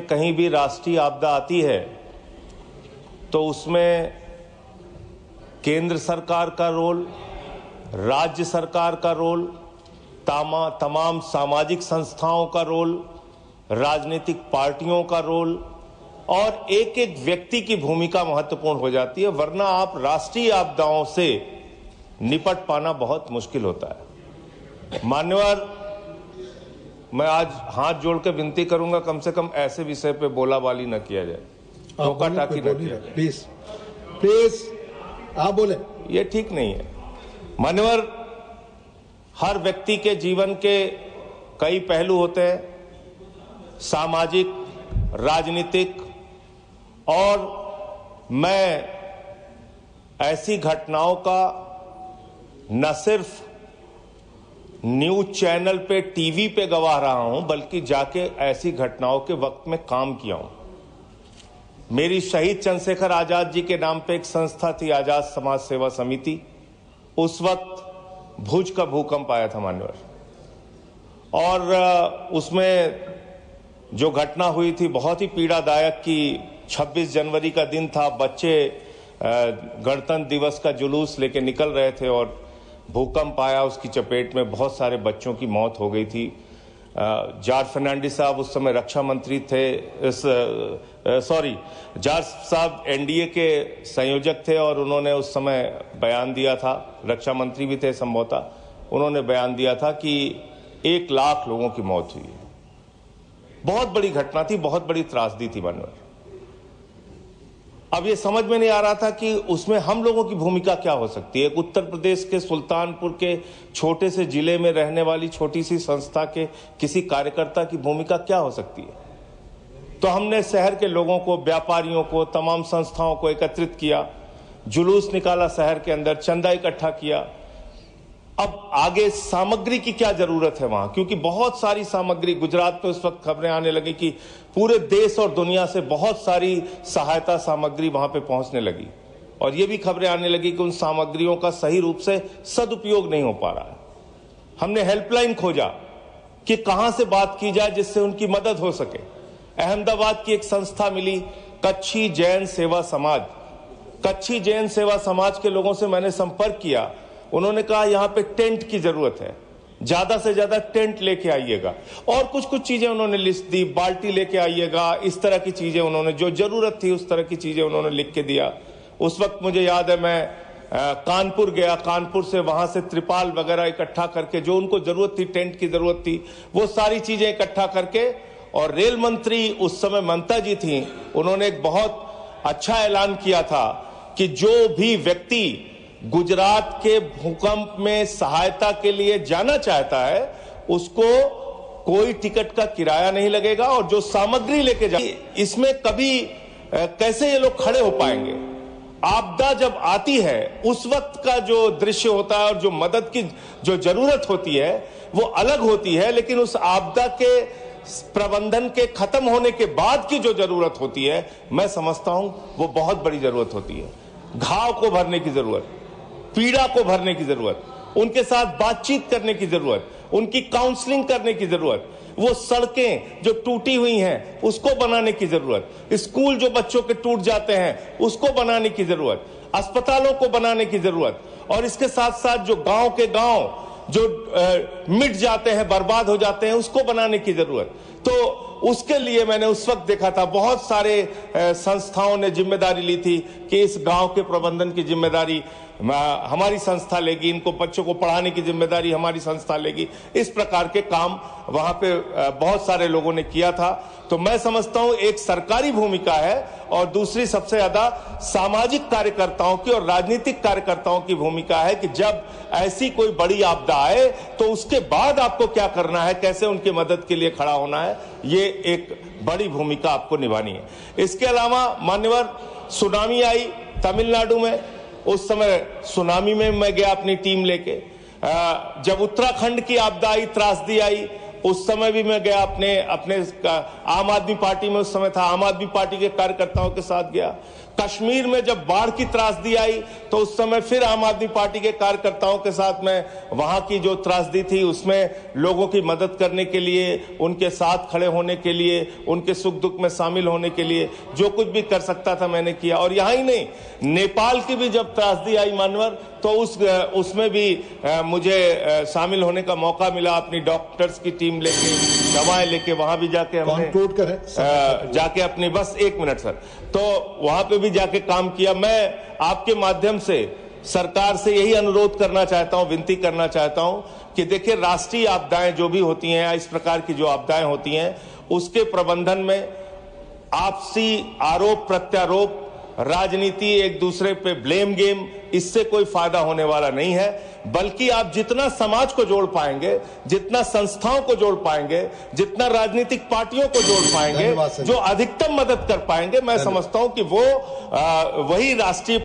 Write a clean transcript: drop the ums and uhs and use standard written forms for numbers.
कहीं भी राष्ट्रीय आपदा आती है तो उसमें केंद्र सरकार का रोल, राज्य सरकार का रोल, तमाम सामाजिक संस्थाओं का रोल, राजनीतिक पार्टियों का रोल और एक एक व्यक्ति की भूमिका महत्वपूर्ण हो जाती है, वरना आप राष्ट्रीय आपदाओं से निपट पाना बहुत मुश्किल होता है। मान्यवर, मैं आज हाथ जोड़ के विनती करूंगा कम से कम ऐसे विषय पे बोलाबाली न किया जाए, टोका टाकी न किया जाए। प्लीज आप बोले, ये ठीक नहीं है। मान्यवर, हर व्यक्ति के जीवन के कई पहलू होते हैं, सामाजिक, राजनीतिक, और मैं ऐसी घटनाओं का न सिर्फ न्यूज चैनल पे, टीवी पे गवाह रहा हूं, बल्कि जाके ऐसी घटनाओं के वक्त में काम किया हूं। मेरी शहीद चंद्रशेखर आजाद जी के नाम पे एक संस्था थी, आजाद समाज सेवा समिति। उस वक्त भुज का भूकंप आया था मान्यवर, और उसमें जो घटना हुई थी बहुत ही पीड़ादायक कि 26 जनवरी का दिन था, बच्चे गणतंत्र दिवस का जुलूस लेके निकल रहे थे और भूकंप आया, उसकी चपेट में बहुत सारे बच्चों की मौत हो गई थी। जॉर्ज फर्नांडिस साहब उस समय रक्षा मंत्री थे, जॉर्ज साहब एनडीए के संयोजक थे और उन्होंने उस समय बयान दिया था, रक्षा मंत्री भी थे संभवतः, उन्होंने बयान दिया था कि 1 लाख लोगों की मौत हुई है। बहुत बड़ी घटना थी, बहुत बड़ी त्रासदी थी मानवर। अब ये समझ में नहीं आ रहा था कि उसमें हम लोगों की भूमिका क्या हो सकती है। उत्तर प्रदेश के सुल्तानपुर के छोटे से जिले में रहने वाली छोटी सी संस्था के किसी कार्यकर्ता की भूमिका क्या हो सकती है। तो हमने शहर के लोगों को, व्यापारियों को, तमाम संस्थाओं को एकत्रित किया, जुलूस निकाला शहर के अंदर, चंदा इकट्ठा किया। अब आगे सामग्री की क्या जरूरत है वहां, क्योंकि बहुत सारी सामग्री, गुजरात में उस वक्त खबरें आने लगी कि पूरे देश और दुनिया से बहुत सारी सहायता सामग्री वहां पे पहुंचने लगी, और ये भी खबरें आने लगी कि उन सामग्रियों का सही रूप से सदुपयोग नहीं हो पा रहा है। हमने हेल्पलाइन खोजा कि कहां से बात की जाए जिससे उनकी मदद हो सके। अहमदाबाद की एक संस्था मिली, कच्छी जैन सेवा समाज। कच्छी जैन सेवा समाज के लोगों से मैंने संपर्क किया, उन्होंने कहा यहां पे टेंट की जरूरत है, ज्यादा से ज्यादा टेंट लेके आइएगा, और कुछ चीजें उन्होंने लिस्ट दी, बाल्टी लेके आइएगा, इस तरह की चीजें उन्होंने, जो जरूरत थी उस तरह की चीजें उन्होंने लिख के दिया। उस वक्त मुझे याद है मैं कानपुर गया, कानपुर से वहां से त्रिपाल वगैरह इकट्ठा करके, जो उनको जरूरत थी, टेंट की जरूरत थी, वो सारी चीजें इकट्ठा करके, और रेल मंत्री उस समय ममता जी थी, उन्होंने एक बहुत अच्छा ऐलान किया था कि जो भी व्यक्ति गुजरात के भूकंप में सहायता के लिए जाना चाहता है उसको कोई टिकट का किराया नहीं लगेगा, और जो सामग्री लेके जाए, इसमें कभी कैसे ये लोग खड़े हो पाएंगे। आपदा जब आती है उस वक्त का जो दृश्य होता है और जो मदद की जो जरूरत होती है वो अलग होती है, लेकिन उस आपदा के प्रबंधन के खत्म होने के बाद की जो जरूरत होती है, मैं समझता हूं वो बहुत बड़ी जरूरत होती है। घाव को भरने की जरूरत, पीड़ा को भरने की जरूरत, उनके साथ बातचीत करने की जरूरत, उनकी काउंसलिंग करने की जरूरत, वो सड़कें जो टूटी हुई हैं उसको बनाने की जरूरत, स्कूल जो बच्चों के टूट जाते हैं उसको बनाने की जरूरत, अस्पतालों को बनाने की जरूरत, और इसके साथ साथ जो गांव के गांव जो मिट जाते हैं, बर्बाद हो जाते हैं, उसको बनाने की जरूरत। तो उसके लिए मैंने उस वक्त देखा था बहुत सारे संस्थाओं ने जिम्मेदारी ली थी कि इस गांव के प्रबंधन की जिम्मेदारी हमारी संस्था लेगी, इनको बच्चों को पढ़ाने की जिम्मेदारी हमारी संस्था लेगी। इस प्रकार के काम वहां पे बहुत सारे लोगों ने किया था। तो मैं समझता हूं एक सरकारी भूमिका है, और दूसरी सबसे ज्यादा सामाजिक कार्यकर्ताओं की और राजनीतिक कार्यकर्ताओं की भूमिका है कि जब ऐसी कोई बड़ी आपदा आए तो उसके बाद आपको क्या करना है, कैसे उनकी मदद के लिए खड़ा होना है, ये एक बड़ी भूमिका आपको निभानी है। इसके अलावा मान्यवर, सुनामी आई तमिलनाडु में, उस समय सुनामी में मैं गया अपनी टीम लेके। जब उत्तराखंड की आपदा आई, त्रासदी आई, उस समय भी मैं गया अपने आम आदमी पार्टी में उस समय था, आम आदमी पार्टी के कार्यकर्ताओं के साथ गया। कश्मीर में जब बाढ़ की त्रासदी आई तो उस समय फिर आम आदमी पार्टी के कार्यकर्ताओं के साथ मैं वहां की जो त्रासदी थी उसमें लोगों की मदद करने के लिए, उनके साथ खड़े होने के लिए, उनके सुख दुख में शामिल होने के लिए जो कुछ भी कर सकता था मैंने किया। और यहां ही नहीं, नेपाल की भी जब त्रासदी आई मानवर, तो उसमें भी मुझे शामिल होने का मौका मिला। अपनी डॉक्टर्स की टीम लेके, दवाएं लेके वहां भी जाके हमने जाके अपनी, बस 1 मिनट सर, तो वहां पे भी जाके काम किया। मैं आपके माध्यम से सरकार से यही अनुरोध करना चाहता हूं, विनती करना चाहता हूं कि देखिए, राष्ट्रीय आपदाएं जो भी होती हैं, इस प्रकार की जो आपदाएं होती हैं, उसके प्रबंधन में आपसी आरोप प्रत्यारोप, राजनीति, एक दूसरे पे ब्लेम गेम, इससे कोई फायदा होने वाला नहीं है। बल्कि आप जितना समाज को जोड़ पाएंगे, जितना संस्थाओं को जोड़ पाएंगे, जितना राजनीतिक पार्टियों को जोड़ पाएंगे, जो अधिकतम मदद कर पाएंगे, मैं समझता हूं कि वो वही राष्ट्रीय